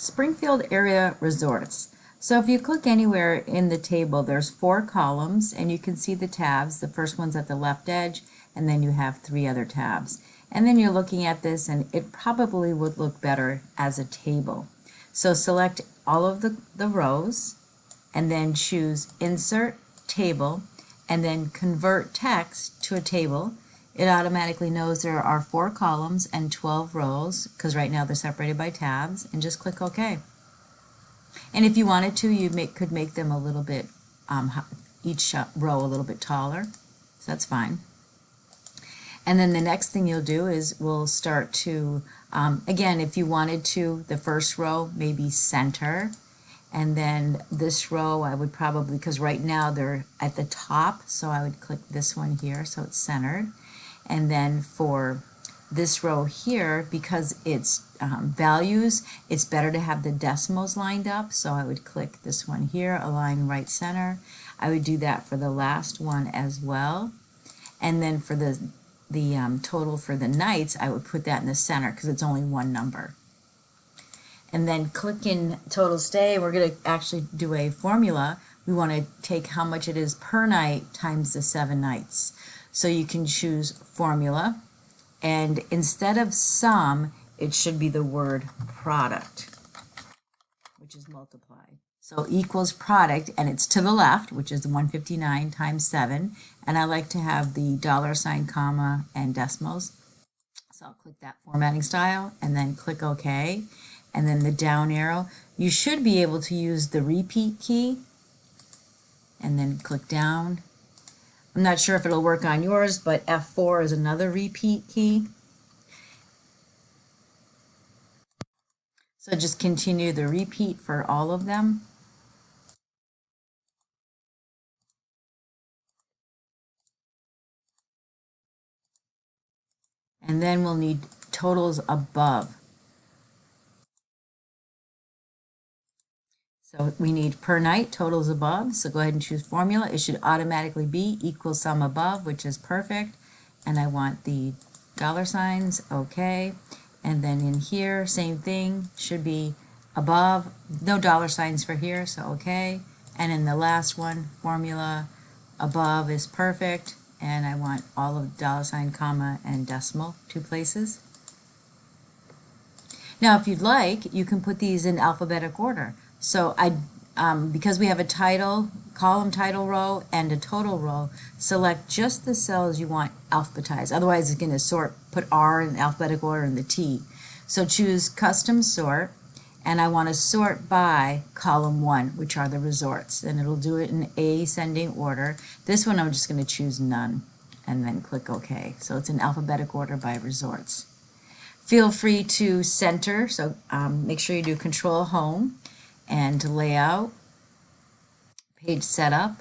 Springfield area resorts. So if you click anywhere in the table, there's 4 columns and you can see the tabs. The first one's at the left edge and then you have 3 other tabs. And then you're looking at this and it probably would look better as a table. So select all of the rows and then choose Insert Table and then Convert Text to a Table. It automatically knows there are 4 columns and 12 rows because right now they're separated by tabs, and just click OK. And if you wanted to, you could make them a little bit, each row a little bit taller, so that's fine. And then the next thing you'll do is we'll start to, again, if you wanted to, the first row maybe center, and then this row I would probably, because right now they're at the top, so I would click this one here so it's centered. And then for this row here, because it's values, it's better to have the decimals lined up, so I would click this one here, align right center. I would do that for the last one as well. And then for the total for the nights, I would put that in the center because it's only one number. And then click in total stay. We're going to actually do a formula. We want to take how much it is per night times the 7 nights. So you can choose formula, and instead of sum, it should be the word product, which is multiply. So equals product, and it's to the left, which is 159 times 7, and I like to have the $, comma, and decimals. So I'll click that formatting style, and then click OK, and then the down arrow. You should be able to use the repeat key, and then click down. I'm not sure if it'll work on yours, but F4 is another repeat key. So just continue the repeat for all of them. And then we'll need totals above. So we need per night, totals above. So go ahead and choose formula. It should automatically be equal sum above, which is perfect. And I want the $, okay. And then in here, same thing, should be above, no $signs for here, so okay. And in the last one, formula above is perfect. And I want all of $, comma, and decimal, 2 places. Now, if you'd like, you can put these in alphabetic order. So because we have a title, column title row, and a total row, select just the cells you want alphabetized. Otherwise, it's going to put R in alphabetic order and the T. So choose Custom Sort, and I want to sort by column 1, which are the resorts, and it'll do it in ascending order. This one I'm just going to choose None, and then click OK. So it's in alphabetic order by resorts. Feel free to center, so make sure you do Control Home, and layout, page setup,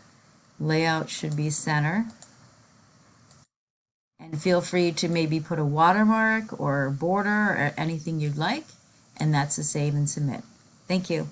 layout should be center, and feel free to maybe put a watermark or border or anything you'd like, and that's a save and submit. Thank you.